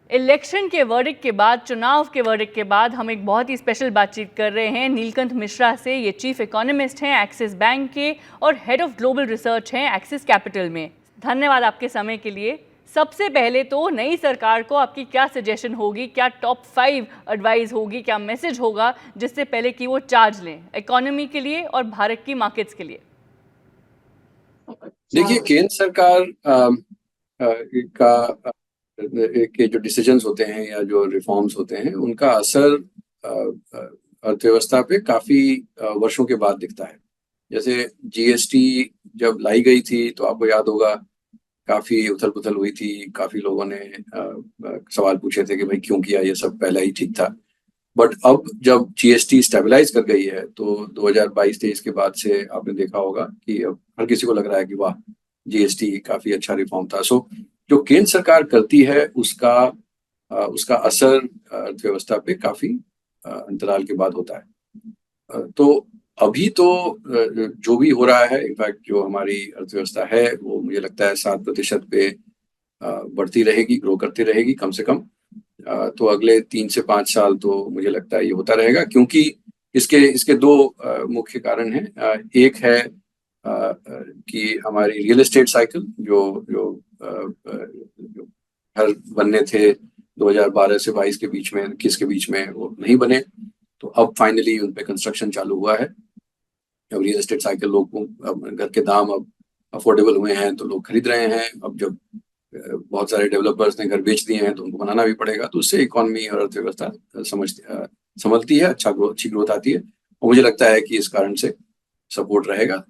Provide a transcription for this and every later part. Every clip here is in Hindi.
इलेक्शन के वर्डिक्ट के बाद, चुनाव के वर्डिक्ट के बाद हम एक बहुत ही स्पेशल बातचीत कर रहे हैं नीलकंठ मिश्रा से। ये चीफ इकोनॉमिस्ट हैं एक्सिस बैंक के और हेड ऑफ ग्लोबल रिसर्च हैं एक्सिस कैपिटल में। धन्यवाद आपके समय के लिए। सबसे पहले तो नई सरकार को आपकी क्या सजेशन होगी, क्या टॉप 5 एडवाइस होगी, क्या मैसेज होगा जिससे पहले कि वो चार्ज लें इकोनॉमी के लिए और भारत की मार्केट्स के लिए? देखिए, केंद्र सरकार का के जो डिसीजंस होते हैं या जो रिफॉर्म्स होते हैं उनका असर अर्थव्यवस्था पे काफी वर्षों के बाद दिखता है। जैसे जीएसटी जब लाई गई थी तो आपको याद होगा काफी उथल पुथल हुई थी, काफी लोगों ने सवाल पूछे थे कि भाई क्यों किया, ये सब पहला ही ठीक था। बट अब जब जीएसटी स्टेबलाइज कर गई है तो 2022-23 के बाद से आपने देखा होगा कि अब हर किसी को लग रहा है कि वाह, जीएसटी काफी अच्छा रिफॉर्म था। सो जो केंद्र सरकार करती है उसका असर अर्थव्यवस्था पे काफी अंतराल के बाद होता है। तो अभी तो जो भी हो रहा है, इनफैक्ट जो हमारी अर्थव्यवस्था है वो मुझे लगता है 7% पे बढ़ती रहेगी, ग्रो करती रहेगी कम से कम। तो अगले 3 से 5 साल तो मुझे लगता है ये होता रहेगा, क्योंकि इसके दो मुख्य कारण हैं। एक है कि हमारी रियल एस्टेट साइकिल जो जो घर बनने थे 2012 से 22 के बीच में, 21 के बीच में, वो नहीं बने। तो अब फाइनली उन पे कंस्ट्रक्शन चालू हुआ है। अब रियल एस्टेट साइकिल घर के दाम अब अफोर्डेबल हुए हैं तो लोग खरीद रहे हैं। अब जब बहुत सारे डेवलपर्स ने घर बेच दिए हैं तो उनको बनाना भी पड़ेगा, तो उससे इकोनॉमी और अर्थव्यवस्था संभलती है, अच्छी ग्रोथ आती है। और मुझे लगता है कि इस कारण से सपोर्ट रहेगा।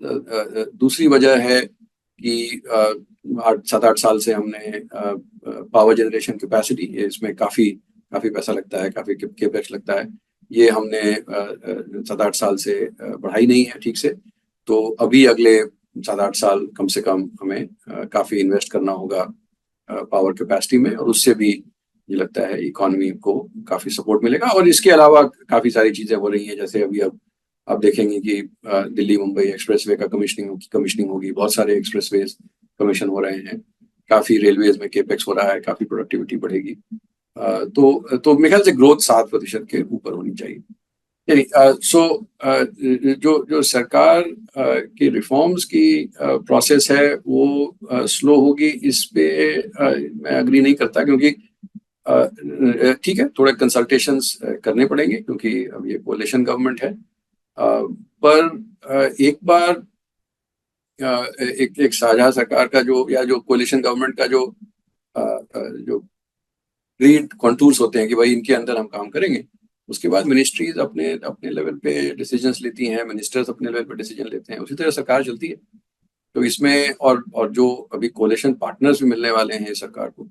दूसरी वजह है कि 7-8 साल से हमने पावर जनरेशन कैपेसिटी, इसमें काफी पैसा लगता है, काफी केपेक्स लगता है, ये हमने 7-8 साल से बढ़ाई नहीं है ठीक से। तो अभी अगले 7-8 साल कम से कम हमें काफी इन्वेस्ट करना होगा पावर कैपेसिटी में, और उससे भी मुझे लगता है इकोनॉमी को काफी सपोर्ट मिलेगा। और इसके अलावा काफी सारी चीजें हो रही हैं, जैसे अभी अब आप देखेंगे कि दिल्ली मुंबई एक्सप्रेसवे का कमिश्निंग होगी, बहुत सारे एक्सप्रेसवेज कमीशन हो रहे हैं, काफी रेलवेज में केपेक्स हो रहा है, काफी प्रोडक्टिविटी बढ़ेगी। तो मेरे ख्याल से ग्रोथ 7% के ऊपर होनी चाहिए। जो सरकार की रिफॉर्म्स की प्रोसेस है वो स्लो होगी, इस पे मैं अग्री नहीं करता, क्योंकि ठीक है, थोड़े कंसल्टेशंस करने पड़ेंगे क्योंकि अब ये कोalition गवर्नमेंट है। पर एक बार एक साझा सरकार का जो कोalition गवर्नमेंट का जो ग्रीड कॉन्टूर्स होते हैं कि भाई इनके अंदर हम काम करेंगे, उसके बाद मिनिस्ट्रीज अपने लेवल पे डिसीजंस लेती हैं, मिनिस्टर्स अपने लेवल पे डिसीजन लेते हैं, उसी तरह सरकार चलती है। तो इसमें और जो अभी कोalition पार्टनर्स भी मिलने वाले हैं सरकार को,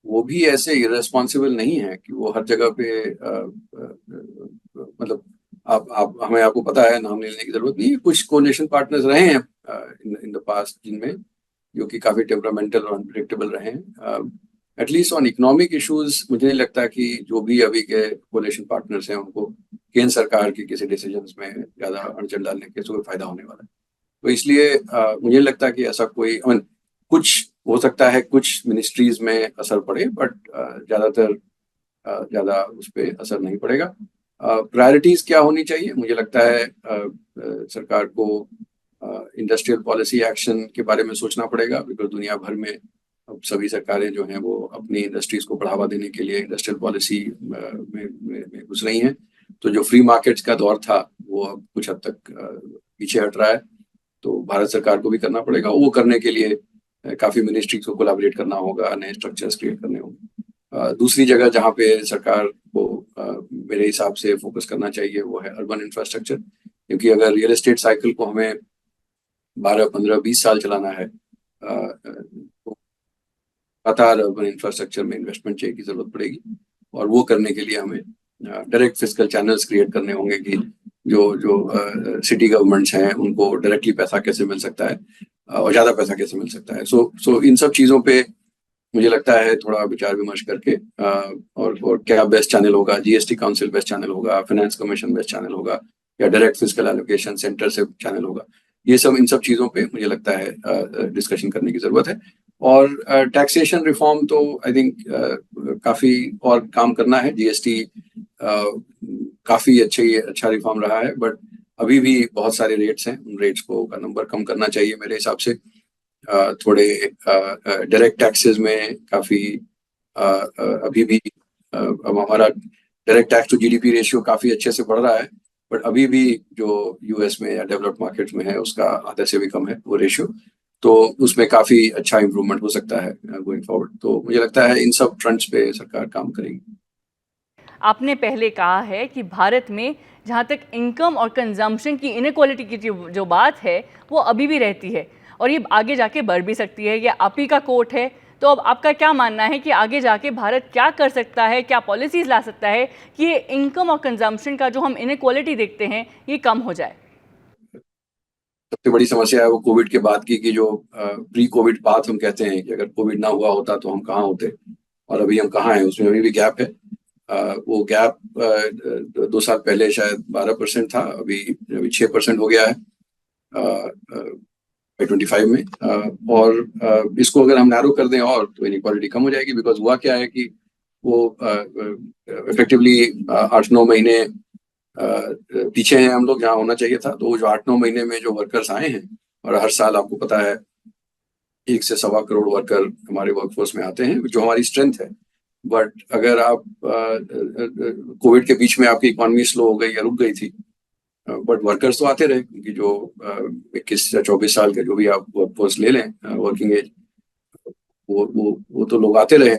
वो भी ऐसे इररेस्पॉन्सिबल नहीं है कि वो हर जगह पे मतलब आपको पता है, नाम लेने की जरूरत नहीं है। कुछ कोalition पार्टनर्स रहे हैं इन द पास्ट जिनमें जो कि काफी टेम्परामेंटल और अनप्रेडिक्टेबल रहे हैं। एटलीस्ट ऑन इकोनॉमिक इश्यूज मुझे नहीं लगता कि जो भी अभी के कोalition पार्टनर्स हैं उनको केंद्र सरकार के किसी डिसीजंस में ज्यादा अड़चन डालने के कोई फायदा होने वाला है। तो इसलिए मुझे नहीं लगता कि ऐसा कोई कुछ हो सकता है, कुछ मिनिस्ट्रीज में असर पड़े, बट ज्यादा उस पर असर नहीं पड़ेगा। प्रायोरिटीज क्या होनी चाहिए? मुझे लगता है सरकार को इंडस्ट्रियल पॉलिसी एक्शन के बारे में सोचना पड़ेगा, बिकॉज दुनिया भर में अब सभी सरकारें जो हैं वो अपनी इंडस्ट्रीज को बढ़ावा देने के लिए इंडस्ट्रियल पॉलिसी में घुस रही हैं। तो जो फ्री मार्केट्स का दौर था वो अब कुछ हद तक पीछे हट रहा है, तो भारत सरकार को भी करना पड़ेगा। वो करने के लिए काफी मिनिस्ट्रीज को कोलैबोरेट करना होगा, नए स्ट्रक्चर्स क्रिएट करने होंगे। दूसरी जगह जहाँ पे सरकार को मेरे हिसाब से फोकस करना चाहिए वो है अर्बन इंफ्रास्ट्रक्चर, क्योंकि अगर रियल एस्टेट साइकिल को हमें 12, 15, 20 साल चलाना है तो लगातार अर्बन इंफ्रास्ट्रक्चर में इन्वेस्टमेंट चाहिए की जरूरत पड़ेगी। और वो करने के लिए हमें डायरेक्ट फिस्कल चैनल्स क्रिएट करने होंगे कि जो सिटी गवर्नमेंट्स हैं उनको डायरेक्टली पैसा कैसे मिल सकता है और ज्यादा पैसा कैसे मिल सकता है। सो इन सब चीजों पे मुझे लगता है थोड़ा विचार विमर्श करके और क्या बेस्ट चैनल होगा, जीएसटी काउंसिल बेस्ट चैनल होगा, फाइनेंस कमीशन बेस्ट चैनल होगा, या डायरेक्ट फिस्कल एलोकेशन सेंटर से चैनल होगा, इन सब चीजों पे मुझे लगता है डिस्कशन करने की जरूरत है। और टैक्सेशन रिफॉर्म तो आई थिंक काफी और काम करना है। जीएसटी काफी अच्छा रिफॉर्म रहा है, बट अभी भी बहुत सारे रेट्स हैं, उन रेट्स को का नंबर कम करना चाहिए मेरे हिसाब से। थोड़े डायरेक्ट टैक्सेस में काफी अभी भी अब हमारा direct tax to GDP ratio काफी अच्छे से बढ़ रहा है, बट अभी भी जो यूएस में या डेवलप्ड मार्केट्स में है उसका आधे से भी कम है वो रेशियो। तो उसमें काफी अच्छा इंप्रूवमेंट हो सकता है गोइंग फॉरवर्ड। तो मुझे लगता है इन सब फ्रंट्स पे सरकार काम करेगी। आपने पहले कहा है कि भारत में जहाँ तक इनकम और कंजम्पशन की इनइक्वालिटी की जो बात है वो अभी भी रहती है और ये आगे जाके बढ़ भी सकती है। ये आप ही का कोट है। तो अब आपका क्या मानना है कि आगे जाके भारत क्या कर सकता है, क्या पॉलिसीज ला सकता है कि ये इनकम और कंजम्पशन का जो हम इनइक्वालिटी देखते हैं ये कम हो जाए? सबसे बड़ी समस्या है वो कोविड के बाद की, कि जो प्री कोविड पाथ हम कहते हैं कि अगर कोविड ना हुआ होता तो हम कहाँ होते और अभी हम कहाँ हैं, उसमें अभी भी गैप है। वो गैप 2 साल पहले शायद 12% था, अभी 6% हो गया है 25 में। और इसको अगर हम नैरो कर दें और तो इनइक्वालिटी कम हो जाएगी। बिकॉज हुआ क्या है कि वो इफेक्टिवली 8-9 महीने पीछे हैं हम लोग जहाँ होना चाहिए था। तो वो जो 8-9 महीने में जो वर्कर्स आए हैं, और हर साल आपको पता है 1 से सवा करोड़ वर्कर हमारे वर्कफोर्स में आते हैं, जो हमारी स्ट्रेंथ है। बट अगर आप कोविड के बीच में आपकी इकोनॉमी स्लो हो गई या रुक गई थी, बट वर्कर्स तो आते रहे, क्योंकि जो 21 या 24 साल के जो भी आप वर्कफोर्स ले लें वर्किंग एज, वो तो लोग आते रहे।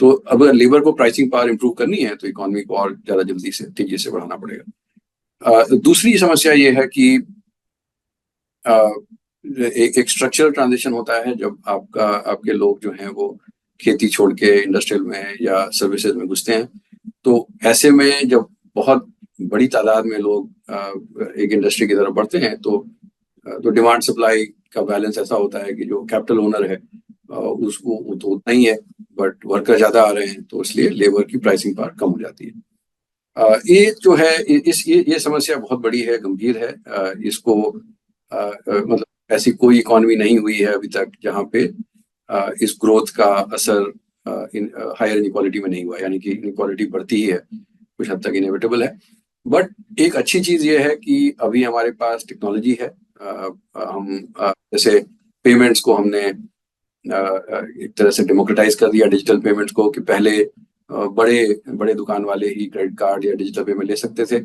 तो अब अगर लेबर को प्राइसिंग पावर इंप्रूव करनी है तो इकोनॉमी को और ज्यादा जल्दी से तेजी से बढ़ाना पड़ेगा। दूसरी समस्या ये है कि एक स्ट्रक्चरल ट्रांजिशन होता है जब आपके लोग जो हैं वो खेती छोड़ के इंडस्ट्रियल में या सर्विसेज में घुसते हैं। तो ऐसे में जब बहुत बड़ी तादाद में लोग एक इंडस्ट्री की तरफ बढ़ते हैं तो डिमांड सप्लाई का बैलेंस ऐसा होता है कि जो कैपिटल ओनर है उसको वो तो उतना ही है, बट वर्कर ज्यादा आ रहे हैं, तो इसलिए लेबर की प्राइसिंग पावर कम हो जाती है। ये जो है ये समस्या बहुत बड़ी है, गंभीर है। इसको मतलब ऐसी कोई इकोनॉमी नहीं हुई है अभी तक जहाँ पे इस ग्रोथ का असर हायर इनइक्वालिटी में नहीं हुआ, यानी कि इनइक्वालिटी बढ़ती ही है, कुछ हद तक इनएविटेबल है। बट एक अच्छी चीज ये है कि अभी हमारे पास टेक्नोलॉजी है। हम जैसे पेमेंट्स को हमने एक तरह से डेमोक्रेटाइज कर दिया, डिजिटल पेमेंट्स को, कि पहले बड़े बड़े दुकान वाले ही क्रेडिट कार्ड या डिजिटल पेमेंट ले सकते थे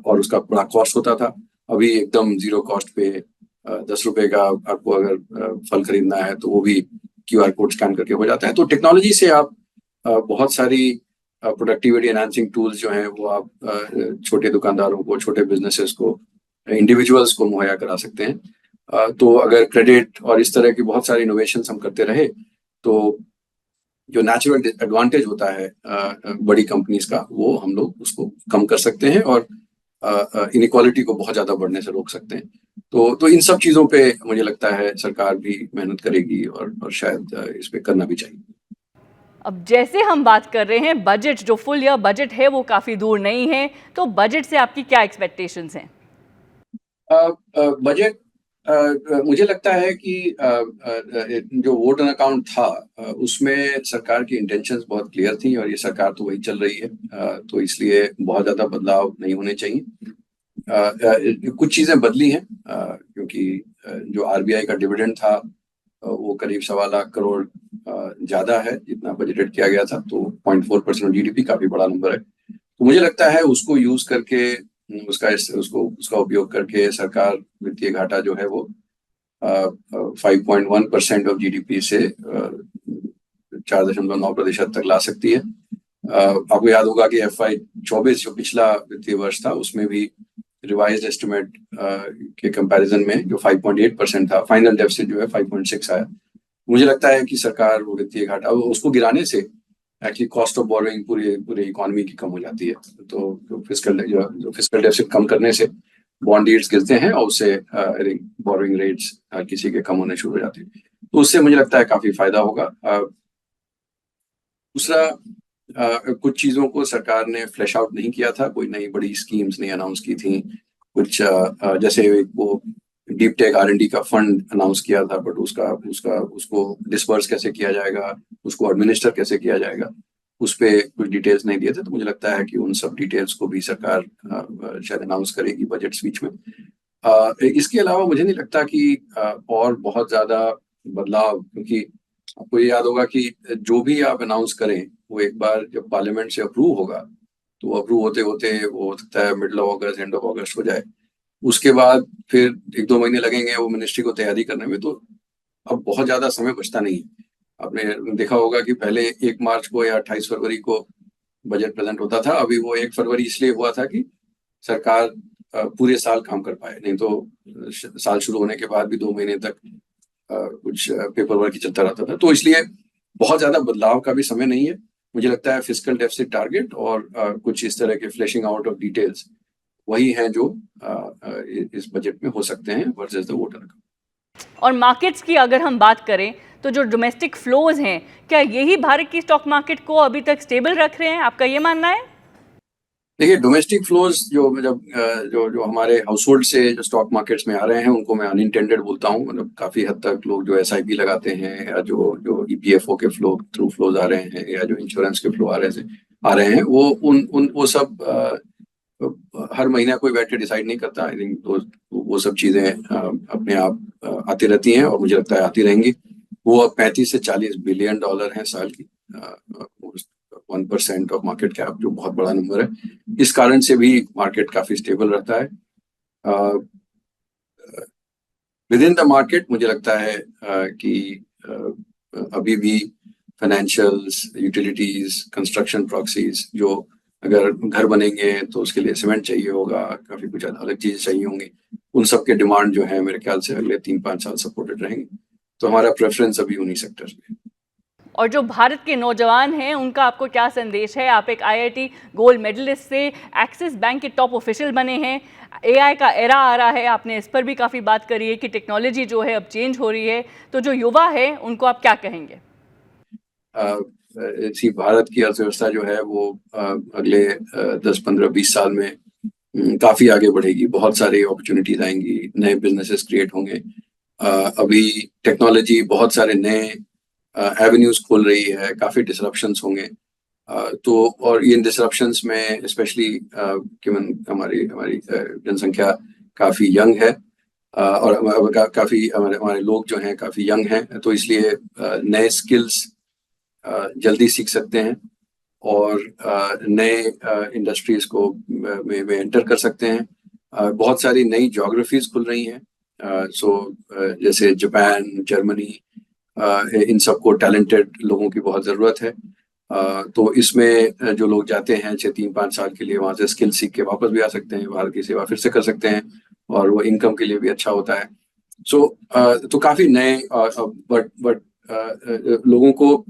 और उसका बड़ा कॉस्ट होता था। अभी एकदम जीरो कॉस्ट पे 10 रुपए का आपको अगर फल खरीदना है तो वो भी क्यूआर कोड स्कैन करके हो जाता है। तो टेक्नोलॉजी से आप बहुत सारी प्रोडक्टिविटी एनहांसिंग टूल्स जो हैं वो आप छोटे दुकानदारों को, छोटे बिजनेसेस को, इंडिविजुअल्स को मुहैया करा सकते हैं। तो अगर क्रेडिट और इस तरह की बहुत सारी इनोवेशन हम करते रहे तो जो नेचुरल एडवांटेज होता है बड़ी कंपनीज का, वो हम लोग उसको कम कर सकते हैं और इनइक्वालिटी को बहुत ज्यादा बढ़ने से रोक सकते हैं। तो इन सब चीजों पे मुझे लगता है सरकार भी मेहनत करेगी और शायद इस पे करना भी चाहिए। अब जैसे हम बात कर रहे हैं बजट, जो फुल ईयर बजट है वो काफ़ी दूर नहीं है, तो बजट से आपकी क्या एक्सपेक्टेशंस हैं? बजट मुझे लगता है कि जो वोट ऑन अकाउंट था उसमें सरकार की इंटेंशंस बहुत क्लियर थी और ये सरकार तो वही चल रही है। तो इसलिए बहुत ज़्यादा बदलाव नहीं होने चाहिए। कुछ चीज़ें बदली हैं क्योंकि जो आरबीआई का डिविडेंड था वो करीब 1.25 करोड़ ज़्यादा है जितना बजटेड किया गया था। तो 0.4% ऑफ जीडीपी काफ़ी बड़ा नंबर है। तो मुझे लगता है उसको यूज करके उसका उपयोग करके सरकार वित्तीय घाटा जो है वो 5.1% ऑफ जीडीपी से 4.9% तक ला सकती है। आपको याद होगा कि FY24 जो पिछला वित्तीय वर्ष था उसमें भी रिवाइज्ड एस्टिमेट के कंपैरिजन में जो 5.8% था, फाइनल डेफिसिट जो है 5.6 आया। मुझे लगता है कि सरकार वो वित्तीय घाटा उसको गिराने से एक्चुअली कॉस्ट ऑफ बोरोइंग पूरे इकोनॉमी की कम हो जाती है। तो फिस्कल डेफिसिट कम करने से बॉन्ड यील्ड्स गिरते हैं और उससे बोरोइंग रेट्स हर किसी के कम होने शुरू हो जाते हैं। तो उससे मुझे लगता है काफी फायदा होगा। दूसरा, कुछ चीजों को सरकार ने फ्लैश आउट नहीं किया था, कोई नई बड़ी स्कीम्स नहीं अनाउंस की थी। कुछ जैसे वो डीप टेक R&D का फंड अनाउंस किया था, बट उसको डिस्पर्स कैसे किया जाएगा, उसको एडमिनिस्टर कैसे किया जाएगा, उस पे कुछ डिटेल्स नहीं दिए थे। तो मुझे लगता है कि उन सब डिटेल्स को भी सरकार शायद अनाउंस करेगी बजट स्पीच में। इसके अलावा मुझे नहीं लगता कि और बहुत ज्यादा बदलाव, क्योंकि आपको ये याद होगा कि जो भी आप अनाउंस करें वो एक बार जब पार्लियामेंट से अप्रूव होगा तो अप्रूव होते होते वो हो सकता है middle of August, end of अगस्त हो जाए। उसके बाद फिर 1-2 महीने लगेंगे वो मिनिस्ट्री को तैयारी करने में, तो अब बहुत ज्यादा समय बचता नहीं है। आपने देखा होगा कि पहले 1 मार्च को या 28 फरवरी को बजट प्रेजेंट होता था, अभी वो 1 फरवरी इसलिए हुआ था कि सरकार पूरे साल काम कर पाए, नहीं तो साल शुरू होने के बाद भी 2 महीने तक कुछ पेपर वर्क ही चलता रहता था। तो इसलिए बहुत ज्यादा बदलाव का भी समय नहीं है। मुझे लगता है फिस्कल डेफिसिट टारगेट और कुछ इस तरह के फ्लैशिंग आउट ऑफ डिटेल्स वही हैं जो इस बजट में हो सकते हैं वर्सेस द वोटर अकाउंट। और मार्केट्स की अगर हम बात करें तो जो डोमेस्टिक फ्लोज हैं, क्या यही भारत की स्टॉक मार्केट को अभी तक स्टेबल रख रहे हैं? आपका ये मानना है? देखिए, डोमेस्टिक फ्लोज जो हमारे हाउस होल्ड से जो स्टॉक मार्केट्स में आ रहे हैं उनको मैं अनइंटेंडेड बोलता हूँ। मतलब काफी हद तक लोग जो SIP लगाते हैं या जो EPFO के थ्रू फ्लोज आ रहे हैं या जो इंश्योरेंस के फ्लो आ रहे हैं वो सब हर महीना कोई बैठ के डिसाइड नहीं करता। आई थिंक वो सब चीजें अपने आप आती रहती हैं और मुझे लगता है आती रहेंगी। वो 35 से 40 बिलियन डॉलर है साल की, 1% ऑफ मार्केट कैप, जो बहुत बड़ा नंबर है। इस कारण से भी मार्केट काफी स्टेबल रहता है। विद इन द मार्केट मुझे लगता है कि अभी भी फाइनेंशियल्स, यूटिलिटीज, कंस्ट्रक्शन प्रॉक्सीज, जो अगर घर बनेंगे तो उसके लिए सीमेंट चाहिए होगा, काफी कुछ अलग चीजें चाहिए होंगी, उन सब के डिमांड जो है मेरे ख्याल से अगले 3-5 साल सपोर्टेड रहेंगे। तो हमारा प्रेफरेंस अभी उन्हीं सेक्टर्स में। और जो भारत के नौजवान हैं उनका आपको क्या संदेश है? आप एक IIT गोल्ड मेडलिस्ट से एक्सिस बैंक के टॉप ऑफिशियल बने हैं, AI का एरा आ रहा है, आपने इस पर भी काफ़ी बात करी है कि टेक्नोलॉजी जो है अब चेंज हो रही है, तो जो युवा है उनको आप क्या कहेंगे? इसी भारत की अर्थव्यवस्था जो है वो अगले 10-15-20 साल में काफी आगे बढ़ेगी। बहुत सारी अपॉर्चुनिटीज आएंगी, नए बिजनेसेस क्रिएट होंगे। अभी टेक्नोलॉजी बहुत सारे नए एवेन्यूज खोल रही है, काफी डिसरप्शंस होंगे। तो और इन डिसरप्शंस में स्पेशली हमारी जनसंख्या काफी यंग है, और काफी हमारे लोग जो हैं काफी यंग हैं, तो इसलिए नए स्किल्स जल्दी सीख सकते हैं और नए इंडस्ट्रीज को में एंटर कर सकते हैं। बहुत सारी नई ज्योग्राफीज खुल रही हैं, जैसे जापान, जर्मनी, इन सबको टैलेंटेड लोगों की बहुत ज़रूरत है। तो इसमें जो लोग जाते हैं 6-3-5 साल के लिए वहाँ से स्किल सीख के वापस भी आ सकते हैं, भारत की सेवा फिर से कर सकते हैं और वो इनकम के लिए भी अच्छा होता है। तो काफ़ी नए बट लोगों को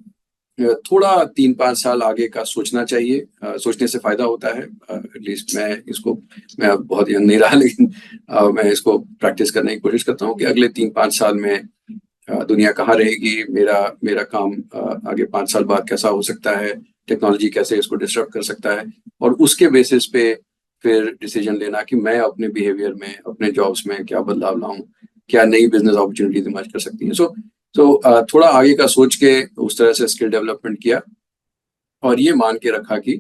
थोड़ा 3-5 साल आगे का सोचना चाहिए। सोचने से फायदा होता है। एटलीस्ट मैं बहुत यंग नहीं रहा, लेकिन मैं इसको प्रैक्टिस करने की कोशिश करता हूँ कि अगले 3-5 साल में दुनिया कहाँ रहेगी, मेरा काम आगे 5 साल बाद कैसा हो सकता है, टेक्नोलॉजी कैसे इसको डिस्टर्ब कर सकता है, और उसके बेसिस पे फिर डिसीजन लेना कि मैं अपने बिहेवियर में, अपने जॉब्स में क्या बदलाव लाऊं, क्या नई बिजनेस अपॉर्चुनिटीज इमर्ज कर सकती हैं। सो थोड़ा आगे का सोच के उस तरह से स्किल डेवलपमेंट किया और ये मान के रखा कि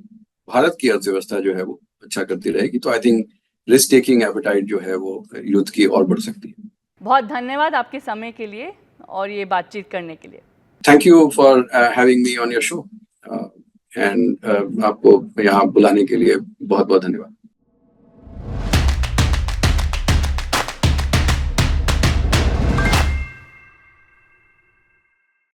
भारत की अर्थव्यवस्था जो है वो अच्छा करती रहेगी। तो I think risk taking appetite जो है वो यूथ की और बढ़ सकती है। बहुत धन्यवाद आपके समय के लिए और ये बातचीत करने के लिए। Thank you for having me on your show, and आपको यहाँ बुलाने के लिए बहुत बहुत धन्यवाद।